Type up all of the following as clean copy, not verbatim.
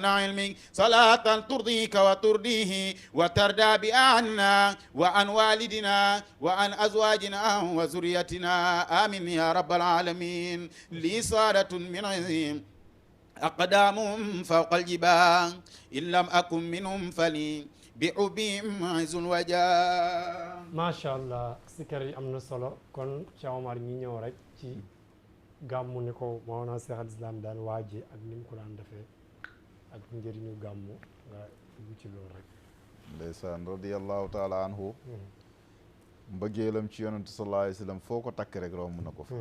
علمك صلاة ترضيك وترضيه وتردى بأعنا وعن والدنا وعن أزواجنا وذريتنا آمين يا رب العالمين لي صارة من عظيم أقدامهم فوق الجبال إن لم أكن منهم فلي بحبهم عز وجاه. macha allah sikar yi am na solo kon Cheikh Omar ñi ñëw rek ci gàmmu ni ko Mawlana Cheikh al Islam daan waaje ak ni mu ko daan defee ak njëriñu gàmmu nga dugg ci loolu rek. ndeysaan radiyallahu taala anhu mbëggeelam ci yonentu sallallahu alayhi wa sallam foo ko takk rek romb na ko fa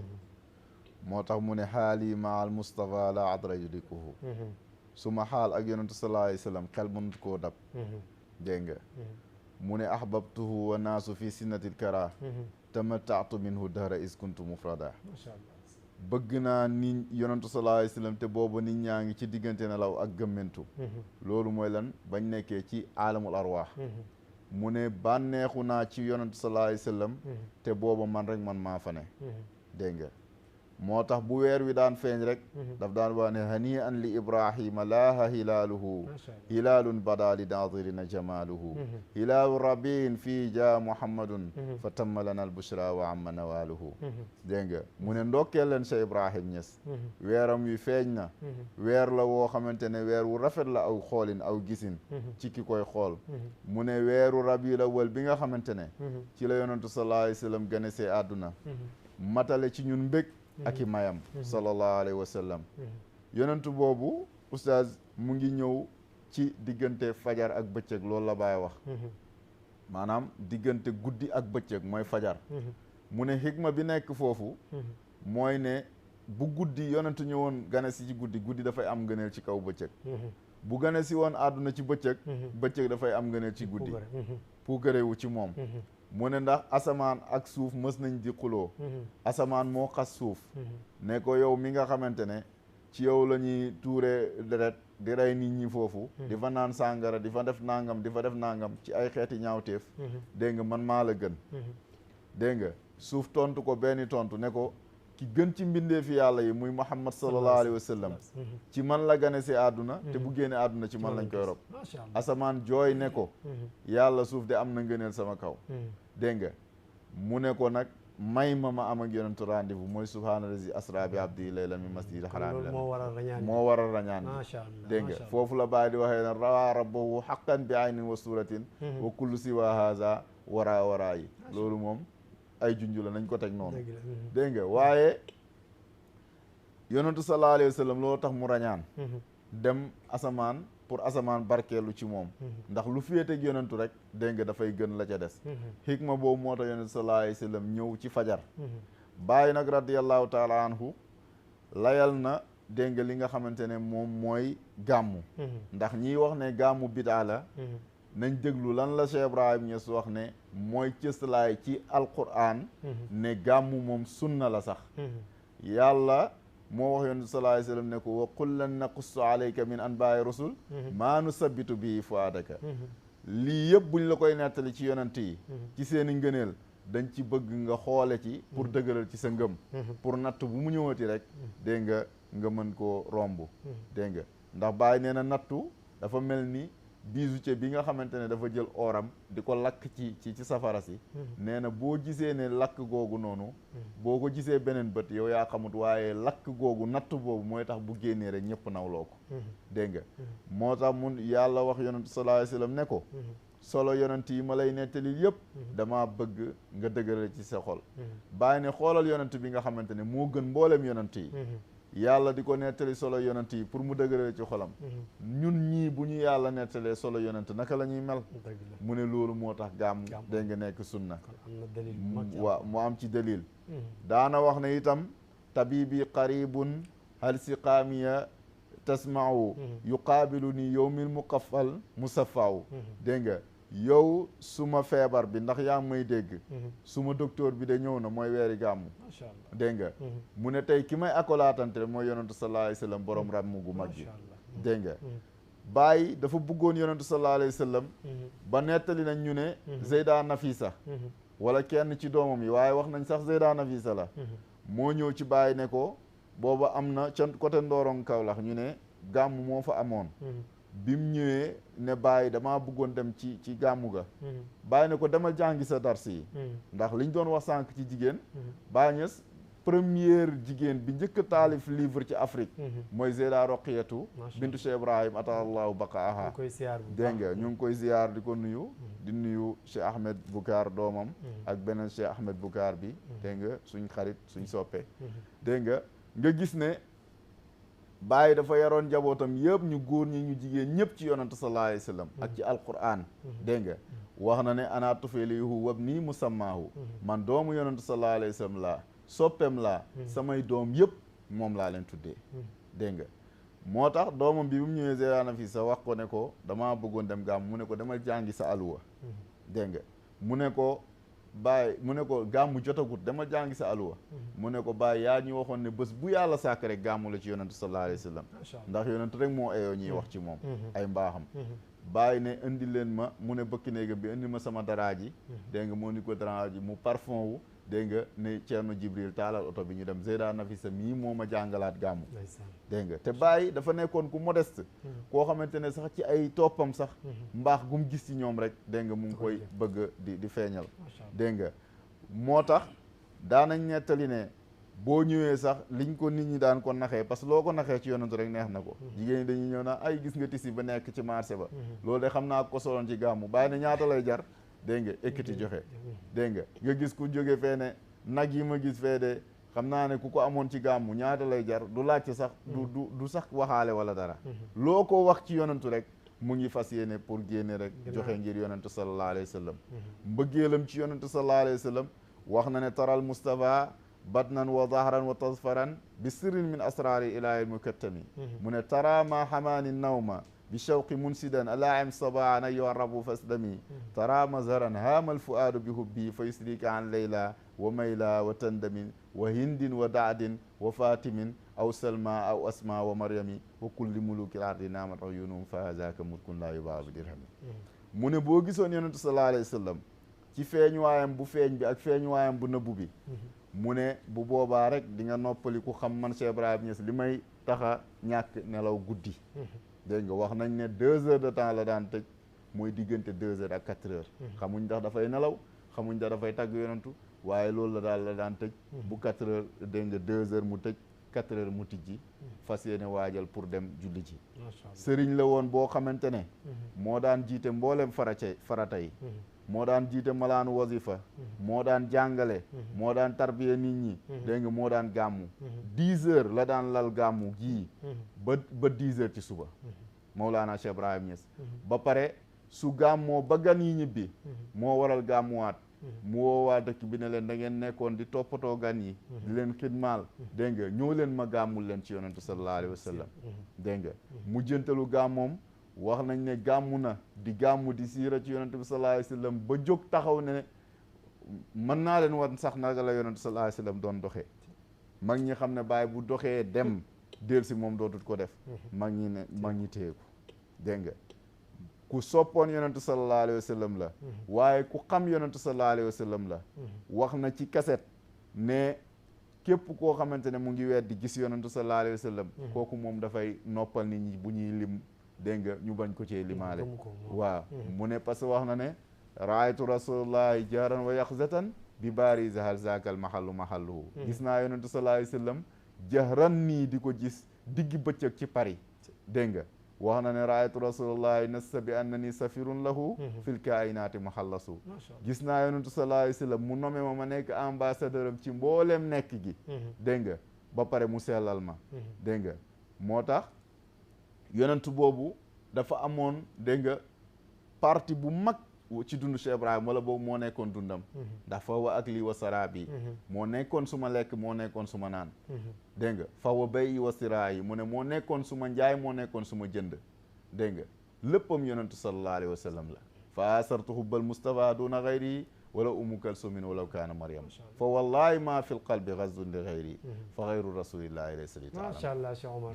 moo tax mu ne xaali maal Mustafa la adra yudikuhu suma xaal ak yonentu sallallahu alayhi wa sallam xel mënut koo dab dégg nga mu ne ahbabtuhu wa naasu fi sinnatil kara tamattaatu minhu dahra is kuntu mufrada macha allah bëgg naa ni yonentu sallallahu alayhi wa sallam te boobu nit ñaa ngi ci diggante nelaw ak gëmmentu loolu mooy lan bañ nekkee ci aalamul arwaax mu ne bànneexu naa ci yonentu sallallahu alayhi wa sallam te booba man rek man maa fa ne dégg nga moo tax bu weer wi daan feeñ rek daf daan wax ne hani an li ibrahima laaha hilaaluhu hilaalun bada li naadirina jamaaluhu hilaalu rabin fii ja muhammadun fa tamma lana al bushra wa amma nawaaluhu dégg nga mu ne ndokkeel leen Cheikh Ibrahim Niass weeram wi feeñ na weer la woo xamante ne weer wu rafet la aw xoolin aw gisin ci ki koy xool mu ne weeru rabiul awwal bi nga xamante ne ci la yonentu sallallahu alayhi wa sallam gane see àdduna matale ci ñun mbég ak i mayam sallallahu alayhi wa sallam yonentu boobu oustaz mu ngi ñëw ci diggante fajar ak bëccëg loolu la Baay wax maanaam diggante guddi ak bëccëg mooy fajar mu ne xikma bi nekk foofu mooy ne bu guddi yonentu ñëwoon gane si ci guddi guddi dafay am ngëneel ci kaw bëccëg bu gane si woon àdduna ci bëccëg bëccëg dafay am ngëneel ci guddi puukarewu ci moom mu ne ndax asamaan ak suuf mës nañ di xuloo asamaan moo xas suuf ne ko yow mi nga xamante ne ci yow la ñuy tuure deret di rey nit ñi foofu di fa naan sàngara di fa def nangam di fa def nangam ci ay xeeti ñaawteef dégg nga man maa la gën dégg nga suuf tontu ko benn tontu ne ko ki gën ci mbindee fi yàlla yi muy Muhammad sallallahu alayhi wa sallam ci man la gane si àdduna te bu génne àdduna ci man lañ koy rob asamaan jooy ne ko yàlla suuf de am na ngëneel sama kaw dégg nga mu ne ko nag may ma am ak yonentu rendez-vous mooy subhaanallazi asra bi abdi laylan min masjidil haraam moo waral rañaan bi dégg nga foofu la bàyyi di waxee ne rawaa rabbahu haqqan bi aynin wa suratin wa kullu siwa haza waraa yi loolu moom ay junju la nañ ko teg noonu dégg nga waaye yonentu sallallahu alayhi wa sallam loolu tax mu rañaan dem asamaan pour asamaan barkeelu ci moom ndax lu féeteeg yonentu rek dégg nga dafay gën la ca des xikma boobu moo tax yonentu sallallahu alayhi wa sallam ñëw ci fajar bàyyi nag radiyallahu taala anhu layal na dégg nga li nga xamante ne moom mooy gàmmu ndax ñiy wax ne gàmmu bidaa la nañ déglu lan la Cheikh Ibrahim Niass wax ne mooy cëslaay ci alquran ne gàmmu moom sunna la sax yàlla moo wax yonent sallallahu alayhi wa sallam ne ko wa kullan naqussu alayka min anbaa'i rusul maa nusabbitu bii fuaadaka lii yëpp buñ la koy nettali ci yonent yi ci seeni ngëneel dañ ci bëgg nga xoole ci pour dëgëral ci sa ngëm pour natt bu mu ñëwati rek dégg nga mën koo romb dégg nga ndax Baay nee na nattu dafa mel ni bijoutier bi nga xamante ne dafa jël oram di ko lakk ci safara si nee na boo gisee ne lakk googu noonu boo ko gisee beneen bët yow yaa xamut waaye lakk googu natt boobu mooy tax bu génnee rek ñëpp nawloo ko dégg nga moo tax mun yàlla wax yonent sallallahu alayhi wa sallam ne ko solo yonent yi ma lay nettali yëpp dama bëgg nga dëgëral ci sa xol bàyyi ne xoolal yonent bi nga xamante ne moo gën mboolem yonent yi yàlla di ko nettali solo yonent yi pour mu dëgërale ci xolam ñun ñii bu ñu yàlla nettalee solo yonent naka la ñuy mel mu ne loolu moo tax gàmm dégg nga nekk sunna waaw mu am ci dalil daana wax ne itam tabibi qaribun hal siqaamiya tasmau yuqaabilu ni yowmil muqaffal musaffaaw dégg nga yow suma feebar bi ndax yaa ngi may dégg suma docteur bi de ñëw na mooy weeri gàmmu dégg nga mu ne tey ki may akolaatante mooy yonentu sallallahu alayhi wa sallam borom ràmm gu mag gi dégg nga Baay dafa bëggoon yonentu sallallahu alayhi wa sallam ba nettali nañ ñu ne Zeyda Nafisa wala kenn ci doomam yi waaye wax nañ sax Zeyda Nafisa la moo ñëw ci Baay ne ko booba am na ca côté Ndorong Kaolack ñu ne gàmmu moo fa amoon bi mu ñëwee ne bàyyi damaa bëggoon dem ci gàmmu ga bàyyi ne ko demal jàngi sa dars yi ndax liñ doon wax sànq ci jigéen Baay Ñas première jigéen bi njëkk a taalif livre ci Afrique mooy Zeyda Roqiyatu bintu Cheikh Ibrahim atallahu baqaaha dégg nga ñu ngi koy ziyaar di ko nuyu di nuyu Cheikh Ahmed Boucar doomam ak beneen Cheikh Ahmed Boucar bi dégg nga suñ xarit suñ soppe dégg nga gis ne Baay dafa yaroon njabootam yëpp ñu góor ñi ñu jigéen ñëpp ci yonante sallallahu alayhi wa sallam ak ci alquran dégg nga wax na ne ana tufelihu wab nii musammaahu man doomu yonante sallallahu alayhi wa sallam laa soppeem laa samay doom yëpp moom laa leen tuddee dégg nga moo tax doomam bi mu ñëwee Zeyda fii sa wax ko ne ko damaa bëggoon dem gàmm mu ne ko demal jàngi sa aluwa dégg nga mu ne ko Baay mu ne ko gàmmu jotagut demal jàngi sa aluwa mu ne ko Baay yaa ñu waxoon ne bés bu yàlla sàkk rek gàmmu la ci yonent sallallahu alayhi wa sallam ndax yonent rek moo eyoo ñuy wax ci moom ay mbaaxam Baay ne indi leen ma mu ne bëkk néegam bi indi ma sama daraa ji dégg nga moo ni ko daraa ji mu parfum wu dégg nga ne Ceerno Jibril taalal oto bi ñu dem Zeyda Nafisa mii moo ma jàngalaat gàmmu dégg nga te Baay dafa nekkoon ku modeste koo xamante ne sax ci ay toppam sax mbaax gum gis ci ñoom rek dégg nga mu ngi koy bëgg di feeñal dégg nga moo tax daanañ nettali ne boo ñëwee sax liñ ko nit ñi daan ko naxee parce que loo ko naxee ci yonantu rek neex na ko jigéen ñi dañuy ñëw naa ay gis nga tisi ba nekk ci marché ba loolu de xam naa ko soloon ci gàmmu Baay ne ñaata lay jar dégg nga ekkiti joxe dégg nga gis ku jóge fee ne nag yi ma gis fee de xam naa ne ku ko amoon ci gàmmu ñaata lay jar du laajte sax du sax waxaale wala dara loo ko wax ci yonantu rek mu ngi fas yéene pour génne rek joxe ngir yonantu sallallahu alayhi wa sallam mbëggeelam ci yonantu sallallahu alayhi wa sallam wax na ne taral Mustafa batnan wa zahran wa tasfaran bi sirrin min asrari ilahi mukattami mu ne tara ma xamaani nawma bi shawqi munsidan alaim sabaan ayyuha rabu fasdami tara mazharan haama alfuaadu bi hubbi fa yusrika an layla wa mayla wa tandamin wa hindin wa daadin wa fatimin aw salma aw asma wa maryami wa kulli muluki l ardi naamat uyunum fa hazaka mulkun la yubaa bi dirhami mu ne boo gisoon yonentu sallallahu alayhi wa sallam ci feeñuwaayam bu feeñ bi ak feeñuwaayam bu nëbbu bi mu ne bu boobaa rek di nga noppali ku xam man Cheikh Ibrahima Niass li may taxa ñàkk nelaw guddi dégg nga wax nañ ne 2 heures de temps la daan tëj mooy diggante 2 heures ak 4 heures xamuñ ndax dafay nelaw xamuñ ndax dafay tàgg yonantu waaye loolu la daal la daan tëj bu 4 heures dégg nga 2 heures mu tëj 4 heures mu tijji fas yéene waajal pour dem julli ji sëriñ la woon boo xamante ne moo daan jiite mboolem farata yi moo daan jiite malaanu wasifa moo daan jàngale moo daan tarbiya nit ñi dégg nga moo daan gàmmu 10 heures la daan lal gàmmu gii ba 10 heures ci suba Mawlana Cheikh Ibrahima Niass ba pare su gàmmoo ba gan yi ñibbi moo waral gàmmuwaat mu woowaa dëkk bi ne leen da ngeen nekkoon di toppatoo gan yi di leen xidmaal dégg nga ñëw leen ma gàmmul leen ci yonentu sallallahu alayhi wa sallam dégg nga mu jëntalu gàmmoom wax nañ ne gàmmu na di gàmmu di siira ci yonentu bi sallallahu alayhi wa sallam ba jóg taxaw ne mën naa leen wan sax naka la yonentu sallallahu alayhi wa sallam doon doxee mag ñi xam ne Baay bu doxee dem del si moom dootut ko def mag ñi téye ko dégg nga ku soppoon yonentu sallallahu alayhi wa sallam la waaye ku xam yonentu sallallahu alayhi wa sallam la wax na ci kaset ne képp koo xamante ne mu ngi weddi gis yonentu sallallahu alayhi wa sallam kooku moom dafay noppal nit ñi bu ñuy lim dégg nga ñu bañ ko cee limaale waaw mu ne parce que wax na ne raaytu rasulullahi jahran wa yaxzatan bi baari zahal zakal mahalluhu gis naa yonentu sallallahu alayhi wa sallam jahran nii di ko gis diggi bëccëg ci Paris dégg nga wax na ne raaytu rasulullahi nassa bi annani safirun lahu fil kainati muhallasu gis naa yonentu sallallahu alayhi wa sallam mu nommé ma nekk ambassadeur am ci mbooleem nekk gi dégg nga ba pare mu sellal ma dégg nga moo tax yonentu boobu dafa amoon dégg nga parti bu mag ci dundu Cheikh Ibrahima wala boobu moo nekkoon dundam ndax fa wa ak lii wa saraabi moo nekkoon suma lekk moo nekkoon suma naan dégg nga fa wa bay wa siraa yi mu ne moo nekkoon suma njaay moo nekkoon suma jënd dégg nga léppam yonentu sallallahu alayhi wa sallam la fa asartu hubbal Mustafa duna xayri wala umu kalsumin walaw kaana Maryam fa wallahi ma fi l qalbi gazun li xayri fa xayru rasulillahi alayhi salatu taala macha allah Cheikh Omar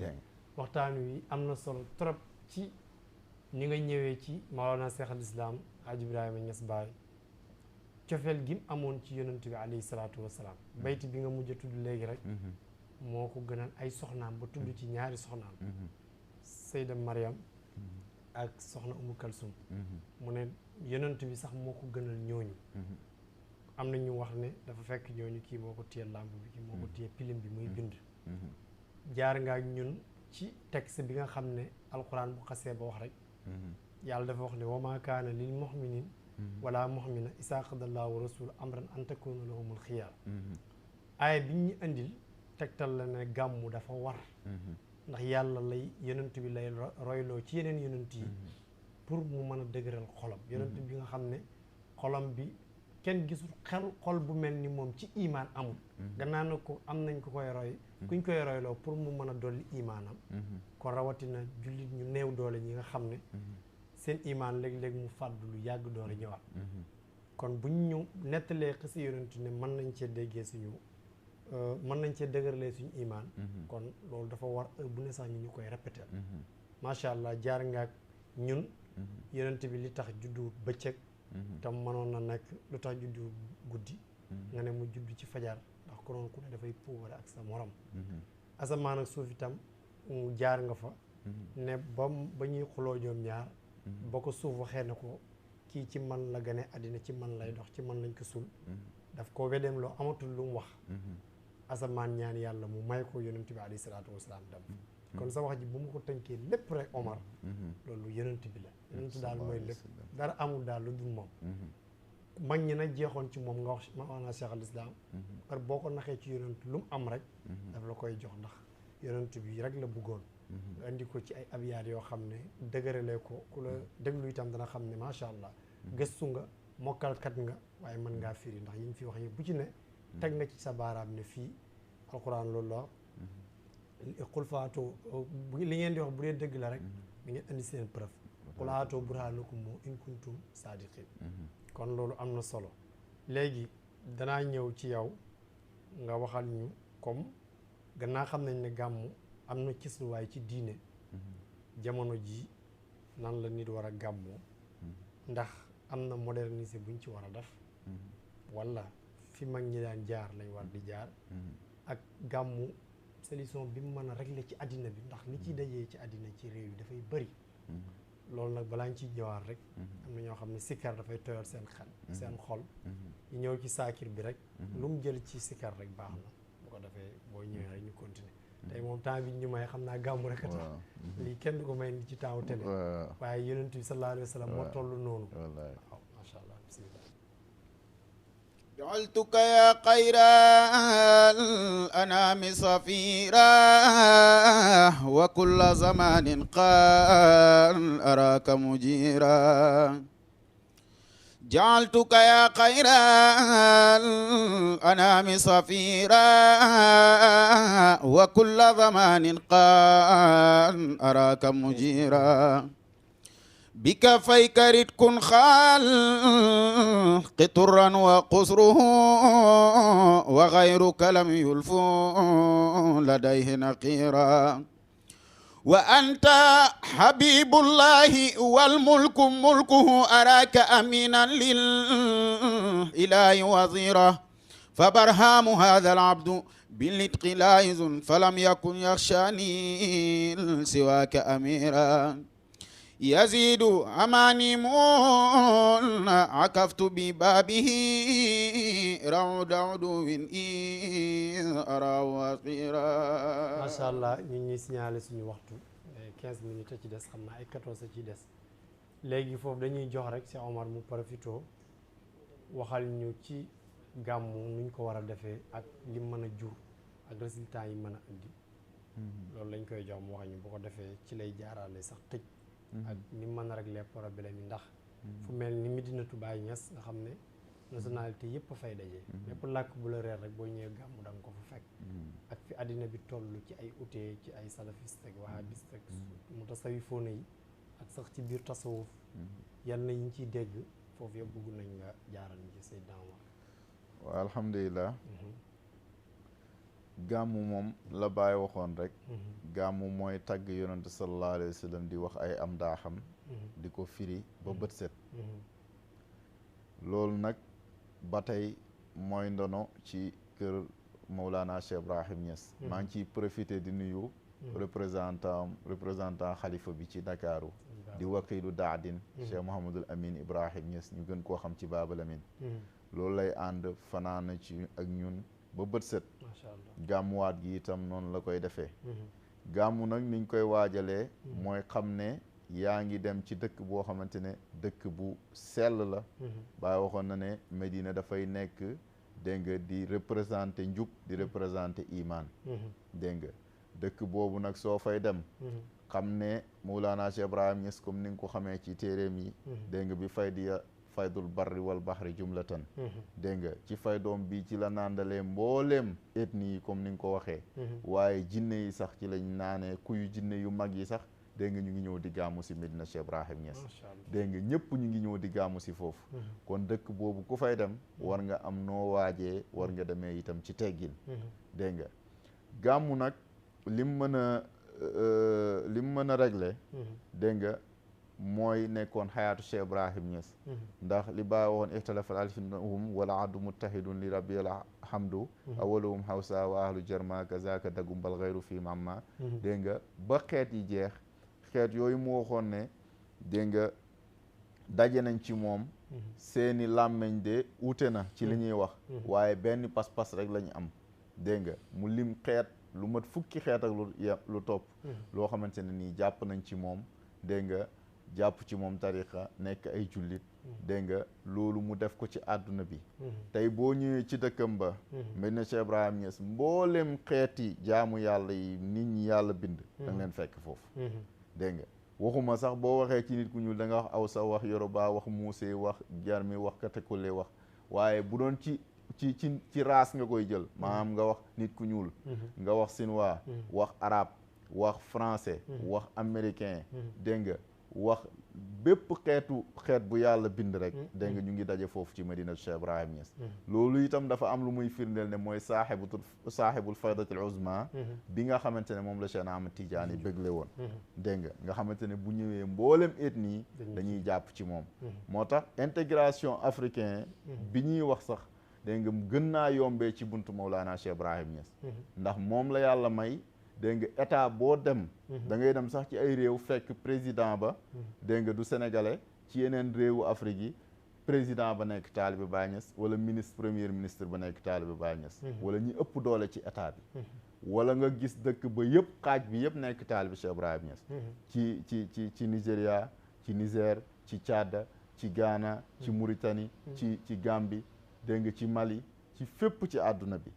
waxtaan wi am na solo trop ci ni nga ñëwee ci Mawlana Cheikh al Islam Hadj Ibrahima Niass Baye cofeel gi mu amoon ci yonent bi alayhi salaatu wasalaam bayti bi nga mujj a tudd léegi rek moo ko gënal ay soxnaam ba tudd ci ñaari soxnaam Sayda Mariam ak soxna Umu Kalsum mu ne yonent bi sax moo ko gënal ñooñu am na ñu wax ne dafa fekk ñooñu kii moo ko téye lampe bi kii moo ko téye pilim bi muy bind jaar nga ak ñun ci texte bi nga xam ne alquran bu xasee ba wax rek yàlla dafa wax ne wa maa kaana lil mu'minin wala mu'mina isaa qadallahu wa rasul amran an takuna lahumul xiyaar aaya bi ñu indil tegtal la ne gàmmu dafa war ndax yàlla lay yonent bi lay royloo ci yeneen yonent yi pour mu mën a dëgëral xolam yonent bi nga xam ne xolam bi kenn gisul xol bu mel ni moom ci imaan amul gannaaw na ko am nañ ko koy roy kuñ koy royloo pour mu mën a dolli imaanam kon rawatina jullit ñu néew doole ñi nga xam ne seen imaan léeg-léeg mu fàddu lu yàgg doole ñëwaat kon buñ ñu nettalee xisi yonent ne mën nañ cee déggee suñu mën nañ cee dëgëralee suñu imaan kon loolu dafa war bu ne sax ñu koy répété macha allah jaar nga ak ñun yonent bi li tax juddu bëccëg tam mënoon na nekk lu tax juddu guddi nga ne mu juddu ci fajar ndax konoon ku ne dafay puubare ak sa morom asamaan ak suuf itam jaar nga fa ne ba ñuy xuloo ñoom ñaar ba ko suuf waxee na ko kii ci man la gane àddina ci man lay dox ci man lañ ko suul daf ko wedeem loo amatul lu mu wax asamaan ñaan yàlla mu may ko yonent bi alayhi salaatu wasalaam dem kon sa wax ji bu ma ko tënkee lépp rek Omar loolu yonent bi la yonent daal mooy lépp dara amul daal lu dul moom mag ñi nag jeexoon ci moom nga wax maanaam Cheikh al Islam par boo ko naxee ci yonent lu mu am rek daf la koy jox ndax yonent bi rek la bëggoon nga indi ko ci ay abiyaat yoo xam ne dëgëralee ko ku la déglu itam dana xam ne macha allah gëstu nga mokkalkat nga waaye mën ngaa firi ndax yi ñu fi wax yëpp bu ci ne teg nga ci sa baaraam ne fii alquran loolu la qul faatu li ngeen di wax bu dee dëgg la rek da ngeen indi seen preuve qul haatu burhaanakum in kuntum saadiqin kon loolu am na solo léegi danaa ñëw ci yow nga waxal ñu comme gannaaw xam nañ ne gàmmu am na cisluwaay ci diine jamono ji nan la nit war a gàmmoo ndax am na modernisé buñ ci war a def wala fi mag ñi daan jaar lañ war di jaar ak gàmmu solution bi mu mën a régler ci àddina bi ndax li ciy dajee ci àddina ci réew yi dafay bëri loolu nag balaa ñu ciy ñëwaat rek am na ñoo xam ne sikkar dafay tooyal seen xel seen xol ñu ñëw ci saakir bi rek lu mu jël ci sikkar rek baax na bu ko defee boo ñëwee rek ñu continuer tey moom temps bi ñu may xam naa gàmmu rek a tax lii kenn du ko may ni ci temps télé waaye yonent bi sallallahu alayhi wa sallam moo toll noonu waaw macha allah bismillah جعلتك يا خير الأنام صفيرا وكل زمان قال أراك مجيرا جعلتك يا خير الأنام صفيرا وكل زمان قال أراك مجيرا بكفيك رتك خالق طرا وقصره وغيرك لم يلف لديه نقيرا وأنت حبيب الله والملك ملكه أراك أمينا للإله وزيرا فبرهام هذا العبد بالنطق لايز فلم يكن يخشاني سواك أميرا يزيد أماني مول عكفت ببابه رعد عدو إذ أرى وقيرا ما شاء الله ñu ngi signalé suñu waxtu 15 minutes a ci des xam naa ay 14 a ci des léegi foofu dañuy jox rek si Omar mu profito waxal ñu ci gàmmu nuñ ko war a defee ak li mën a jur ak résultat yi mën a indi loolu lañ koy jox mu wax ñu bu ko defee ci lay jaarale sax tëj ak ni mën a régler problème yi ndax fu mel ni Medinatu Baay Ñas nga xam ne nationalité yëpp a fay daje lépp làkk bu la reer rek boo ñëwee gàmmu da nga ko fa fekk ak fi àddina bi toll ci ay utee ci ay salafiste ak wahabiste ak mutasawifoona yi ak sax ci biir tasawuf yal na yi ñu ciy dégg foofu yëpp bëgg nañ nga jaaral ñu ci Seydina Omar waaw alhamdulilah gàmmu moom la Baay waxoon rek gàmmu mooy tagg yonent sallallahu alayhi wa sallam di wax ay am daaxam di ko firi ba bët set loolu nag ba tey mooy ndono ci kër Mawlana Cheikh Ibrahim Niass maa ngi ciy profité di nuyu représentant xalifa bi ci Ndakaaru di wakiilu daadin Cheikh Mouhamadul Amin Ibrahim Niass ñu gën koo xam ci Baaba Lamin loolu lay ànd fanaana ci ak ñun ba bët set gàmmuwaat gi itam noonu la koy defee gàmmu nag niñ koy waajalee mooy xam ne yaa ngi dem ci dëkk boo xamante ne dëkk bu sell la Baay waxoon na ne Medina dafay nekk dégg nga di représenter njub di représenter iman dégg nga dëkk boobu nag soo fay dem xam ne Mawlana Cheikh Ibrahim Niass comme ni nga ko xamee ci téeréem yi dégg nga bi faydul barri wal baxri jumlatan dégg nga ci faydoom bi ci la naandalee mbooleem ethnie yi comme ni nga ko waxee waaye jinne yi sax ci lañ naanee kuyu jinne yu mag yi sax dégg nga ñu ngi ñëw di gàmmu si Medina Cheikh Ibrahim Niass dégg nga ñëpp ñu ngi ñëw di gàmmu si foofu kon dëkk boobu ku fay dem war nga am noo waajee war nga demee itam ci teggin dégg nga gàmmu nag lim mën a régler dégg nga mooy nekkoon xayaatu Cheikh Ibrahim Niass ndax li baa waxoon ixtalafat alsinatuhum wala addu muttahidun li rabbil hamdu awaluhum hawsa wa ahlu jarma kazaka dagum bal xayru fii mamma dégg nga ba xeet yi jeex xeet yooyu mu waxoon ne dégg nga daje nañ ci moom seeni làmmeñ de uute na ci li ñuy wax waaye benn pas-pas rek la ñu am dégg nga mu lim xeet lu mat fukki xeet ak lu topp loo xamante ne nii jàpp nañ ci moom dégg nga jàpp ci moom tariqa nekk ay jullit dégg nga loolu mu def ko ci àdduna bi tey boo ñëwee ci dëkkam ba Medina Cheikh Ibrahim Niass mboolem xeeti jaamu yàlla yi nit ñi yàlla bind da nga leen fekk foofu dégg nga waxuma sax boo waxee ci nit ku ñuul da nga wax Awsa wax Yoruba wax Muuse wax Jarmi wax Katekule wax waaye bu doon ci race nga koy jël maanaam nga wax nit ku ñuul nga wax Sinwaa wax arabe wax français wax américain dégg nga wax bépp xeet bu yàlla bind rek dégg nga ñu ngi daje foofu ci Medina Cheikh Ibrahim Niass loolu itam dafa am lu muy firndeel ne mooy saahibul faydatil uzma bi nga xamante ne moom la Cheikh Ahmad Tidiane bégle woon dégg nga xamante ne bu ñëwee mboolem ethnie dañuy jàpp ci moom moo tax intégration africain bi ñuy wax sax dégg nga gën naa yombee ci buntu Mawlana Cheikh Ibrahim Niass ndax moom la yàlla may dégg nga état boo dem da ngay dem sax ci ay réew fekk président ba dégg nga du sénégalais ci yeneen réewu Afrique yi président ba nekk taalibe Baay Ñas wala premier ministre ba nekk taalibe Baay Ñas wala ñi ëpp doole ci état bi wala nga gis dëkk ba yëpp xaaj bi yëpp nekk taalibe Cheikh Ibrahim Niass ci Nigéria ci Niger ci Tchad ci Ghana ci Mauritanie ci Gambie dégg nga ci Mali ci fépp ci àdduna bi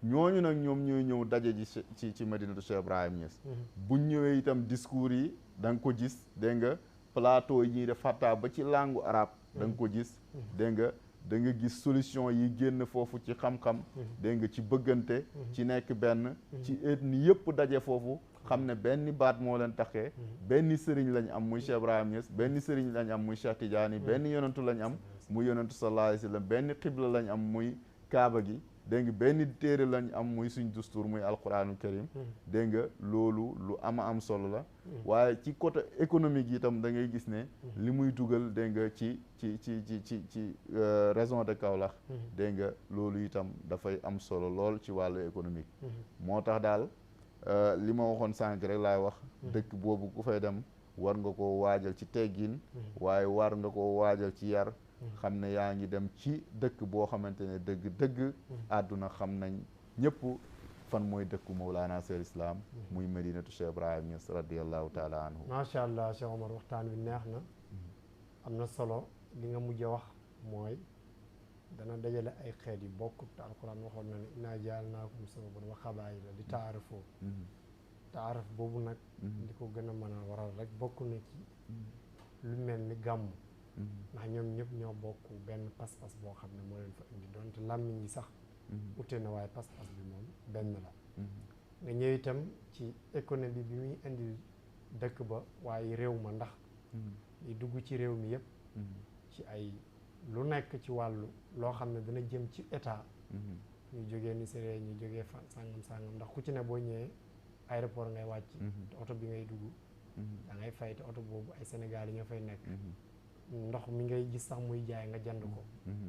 ñooñu nag ñoom ñooy ñëw daje ji ci Madinatu Cheikh Ibrahim Niass buñ ñëwee itam discours yi da nga ko gis dégg nga plateau yi ñuy def xataa ba ci langue arabe da nga ko gis dégg nga da nga gis solution yi génn foofu ci xam-xam dégg nga ci bëggante ci nekk benn ci ethnie yëpp daje foofu xam ne benn baat moo leen taxee benn sëriñ lañ am muy Cheikh Ibrahim Niass benn sëriñ lañ am muy Cheikh Tidiane benn yonentu lañ am muy yonentu sallallahu alayhi wa sallam benn xibla lañ am muy kaaba gi dégg nga benn téere lañ am muy suñ dustuur muy alquranul karim dégg nga loolu lu am solo la waaye ci côté économique itam da ngay gis ne li muy dugal dégg nga ci région de Kaolack dégg nga loolu itam dafay am solo lool ci wàllu économique moo tax daal li ma waxoon sànq rek laay wax dëkk boobu ku fay dem war nga koo waajal ci teggin waaye war nga koo waajal ci yar xam ne yaa ngi dem ci dëkk boo xamante ne dëgg àdduna xam nañ ñëpp fan mooy dëkku Mawlana Cheikh Islam muy Medinatu Cheikh Ibrahim Niass radiallahu taala anhu macha allah Cheikh Omar waxtaan wi neex na am na solo li nga mujj a wax mooy dana dajale ay xeet yu bokk te alquran waxoon na ne innaa ja'alnaakum shu'uuban wa qabaa'ila li ta'aarafuu taaraf boobu nag li ko gën a mën a waral rek bokk na ci lu mel ni gàmmu ndax ñoom ñëpp ñoo bokk benn pas-pas boo xam ne moo leen fa indi donte làmmiñ yi sax ute na waaye pas-pas bi moom benn la nga ñëw itam ci économie bi muy indi dëkk ba waaye réew ma ndax li dugg ci réew mi yëpp ci ay lu nekk ci wàllu loo xam ne dana jëm ci état ñu jógee Nigeria ñu jógee fan sàngam ndax ku ci ne boo ñëwee aéroport ngay wàcc te oto bi ngay dugg da ngay fay te oto boobu ay Sénégal yi ñoo fay nekk ndox mi ngay gis sax muy jaay nga jënd ko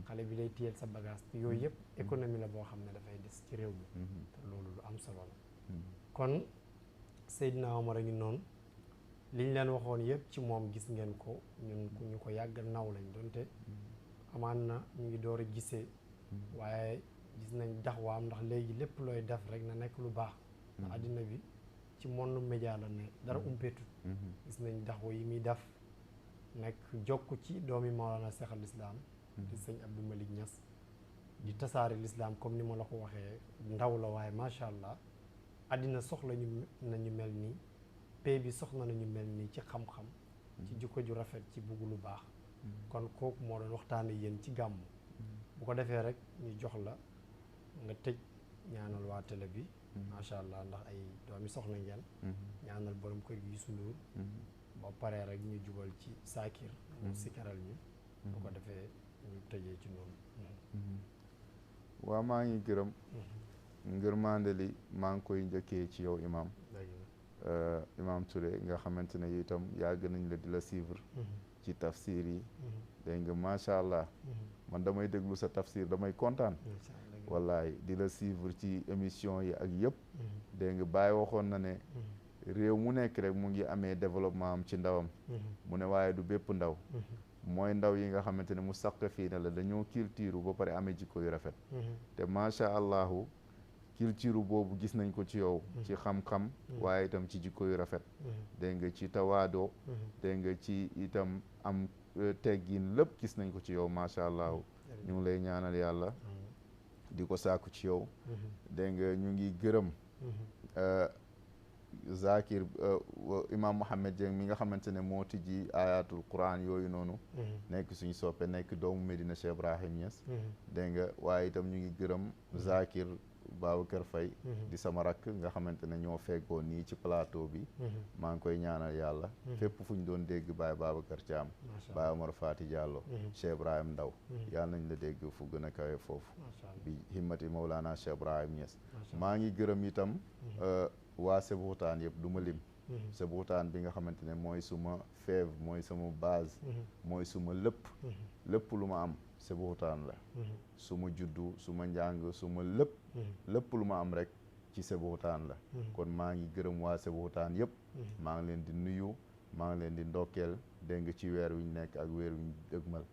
xale bi lay téyel sa bagage te yooyu yëpp économie la boo xam ne dafay des ci réew mi te loolu lu am solo la kon Seydina Omar a ngi noonu liñ leen waxoon yëpp ci moom gis ngeen ko ñun ku ñu ko yàgg naw lañ donte amaan na ñu ngi door a gisee waaye gis nañ daxwaam ndax léegi lépp looy def rek na nekk lu baax ndax àddina bi ci monde média la ne dara umpeetut gis nañ daxwa yi muy def nekk jokk ci doomi Mawlana Cheikh al Islam di sëñ Abdou Malick Niass di tasaare l'islam comme ni ma la ko waxee ndaw la waaye macha allah àddina soxla nañu mel nii pay bi soxla nañu mel nii ci xam-xam ci jikko ju rafet ci bugg lu baax kon kooku moo doon waxtaane yéen ci gàmmu bu ko defee rek ñu jox la nga tëj ñaanal waa télé bi macha allah ndax ay doomi soxna ngeen ñaanal borom kër gi Youssou Ndour ba paree rek ñu jubal ci Sakir mu sikaral ñu bu ko defee ñu tëjee ci noonu waaw maa ngi gërëm ngërmande li maa ngi koy njëkkee ci yow imam imam Touré nga xamante ne itam yàgg nañ la di la suivre ci tafsir yi dégg nga macha allah man damay déglu sa tafsir damay kontaan wallaay di la suivre ci émission yi ak yëpp dégg nga Baye waxoon na ne réew mu nekk rek mu ngi amee développement am ci ndawam mu ne waaye du bépp ndaw mooy ndaw yi nga xamante ne mu saq fii ne la dañoo culture ba pare amee jikko yu rafet te macha allahu culture boobu gis nañ ko ci yow ci xam-xam waaye itam ci jikko yu rafet dégg nga ci tawaadoo dégg nga ci itam am teggin lépp gis nañ ko ci yow macha allah ñu ngi lay ñaanal yàlla di ko sàkku ci yow dégg nga ñu ngi gërëm Zakir imam Mohamed Dieng mi nga xamante ne moo tijji ayatul quran yooyu noonu nekk suñu soppe nekk doomu Medina Cheikh Ibrahim Niass dégg nga waaye itam ñu ngi gërëm Zakir Babacar Faye di sama rakk nga xamante ne ñoo feggoo nii ci plateau bi maa ngi koy ñaanal yàlla fépp fu ñu doon dégg Baye Babacar Thiam Baye Omar Fati Diallo Cheikh Ibrahim Ndaw yàlla nañ la dégg fu gën a kawe foofu bi himmati Mawlana Cheikh Ibrahim Niass maa ngi gërëm itam waa Sébikotane yëpp du ma lim Sébikotane bi nga xamante ne mooy suma feev mooy sama base mooy suma lépp lu ma am Sébikotane la suma juddu suma njàng suma lépp lu ma am rek ci Sébikotane la kon maa ngi gërëm waa Sébikotane yëpp maa ngi leen di nuyu maa ngi leen di ndokkeel dégg nga ci weer wi ñu nekk ak weer wi ñu dëgmal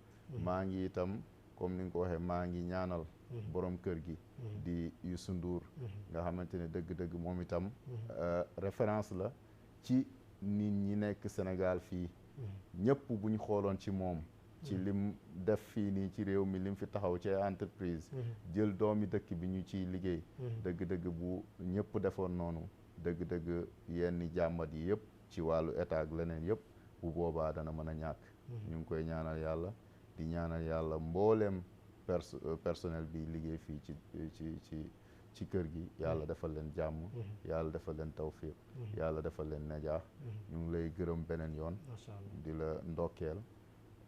maa ngi itam comme ni nga ko waxee maa ngi ñaanal borom kër gi di Youssou Ndour nga xamante ne dëgg-dëgg moom itam référence la ci nit ñi nekk Sénégal fii ñëpp bu ñu xooloon ci moom ci lim def fii nii ci réew mi lim fi taxaw ci entreprise jël doomi dëkk bi ñu ciy liggéey dëgg-dëgg bu ñëpp defoon noonu dëgg-dëgg yenn jàmbat yi yëpp ci wàllu état ak leneen yëpp bu boobaa dana mën a ñàkk ñu ngi koy ñaanal yàlla di ñaanal yàlla mbooleem personnel bi liggéey fii ci kër gi yàlla defal leen jàmm yàlla defal leen tawfiq yàlla defal leen najaax ñu ngi lay gërëm beneen yoon di la ndokkeel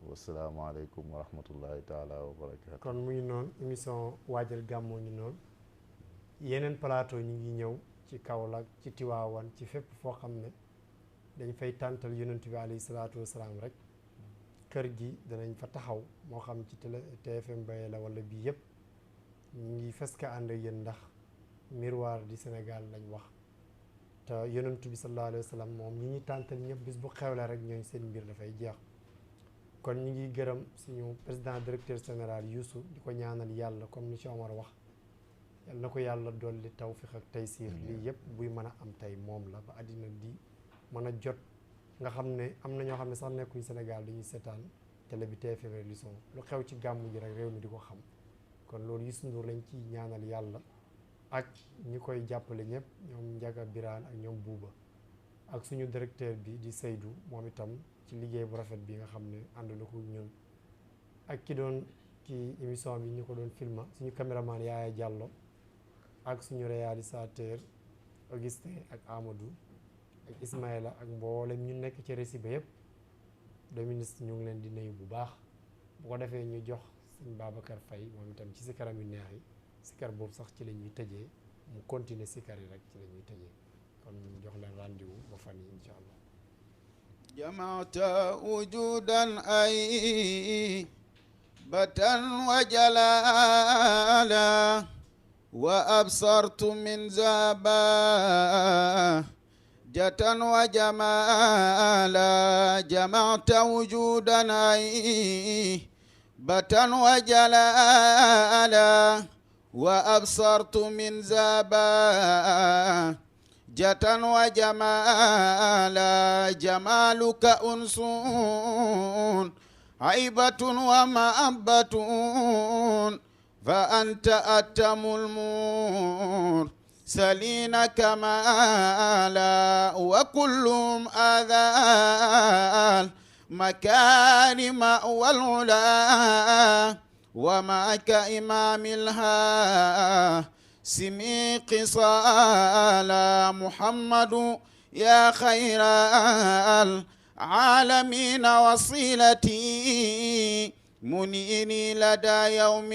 wasalaamaaleykum wa rahmatullahi taala wa barakatu kon muy noonu émission waajal gàmmoo ngi noonu yeneen plateau ñu ngi ñëw ci Kaolack ci Tiwaawan ci fépp foo xam ne dañ fay tàntal yonent bi alayhi salaatu wasalaam rek kër gi danañ fa taxaw moo xam ci TFM Baye la wala bii yëpp ñu ngi fes ka ànd ak yéen ndax miroir du Sénégal lañ wax te yonent bi sallallahu alayhi wa sallam moom ñi ñuy tàntal ñëpp bis bu xewle rek ñooy seen mbir dafay jeex kon ñu ngi gërëm suñu président directeur général Youssou di ko ñaanal yàlla comme ni Cheikh Omar wax yàlla na ko yàlla dolli tawfiq ak taysiir lii yëpp buy mën a am tey moom la ba àddina di mën a jot nga xam ne am na ñoo xam ne sax nekkuñ Sénégal dañuy seetaan télé bi TFM religion lu xew ci gàmmu ji rek réew mi di ko xam kon loolu Youssou Ndour lañ ci ñaanal yàlla ak ñi koy jàppale ñëpp ñoom Njaga Biraan ak ñoom Buuba ak suñu directeur bi di Seydou moom itam ci liggéey bu rafet bi nga xam ne ànd na ko ñun ak ki doon ki émission bi ñu ko doon filma suñu caméraman Yaaya Diallo ak suñu réalisateur Augustin ak Amadou ak Ismaïla ak mboolem ñu nekk ci récit ba yëpp doministre ñu ngi leen di nuyu bu baax bu ko defee ñu jox sëñ Babacar Faye moom itam ci sikaram yu neex yi sikar boobu sax ci la ñuy tëjee mu continuer sikar yi rek ci la ñuy tëjee kon ñu jox leen rendez-vous ba fan yi incha allah jamaata wujudan ay batan wa jalala wa absartu min zaba جة وجمالا جمعت وجودا هيبة وجلالا وأبصرت من زابا جة وجمالا جمالك أنس عيبة ومأبة فأنت أتم المرسلين كمالا وكلهم آذى المكارم والعلا ومعك إمام الهاسم قصالا محمد يا خير العالمين وصيلتي منيني لدى يوم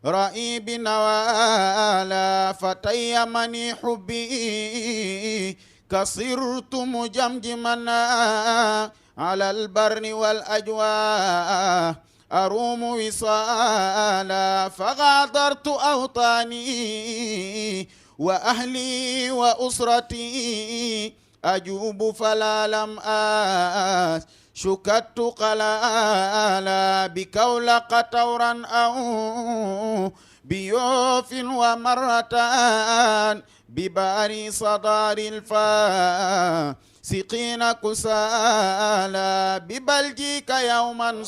الرئيب نوالا فتيمني حبي كصرت مجمجما على البر والأجواء أروم وصالا فغادرت أوطاني وأهلي وأسرتي أجوب فلا لم شكت قلالا بكولق تورا أو بيوف ومرتان بباري صدار الفاسقين كسالا ببلجيك يوما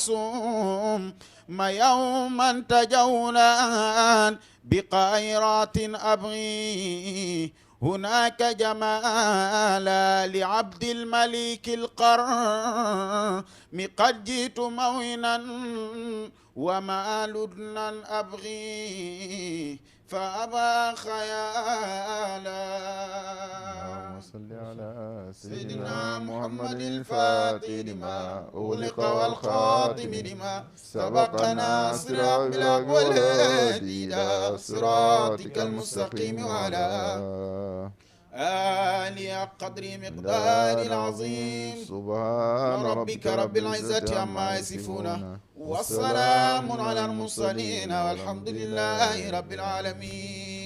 ما يوما تجولا بقائرات أبغي هناك جمالا لعبد الملك القرم قد جئت موهنا وما لدنا أبغي فأبى خيالا اللهم صل على سيدنا محمد الفاتح لما أغلق والخاتم لما سبق ناصر بالحق والهادي إلى صراطك المستقيم وعلى آله قدر مقدار العظيم سبحان ربك رب العزة عما يصفون والسلام على المرسلين والحمد لله رب العالمين.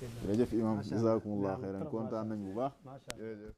jërëjëf imam jazakumullah xeyran kontaan nañ bu baax jërëjëf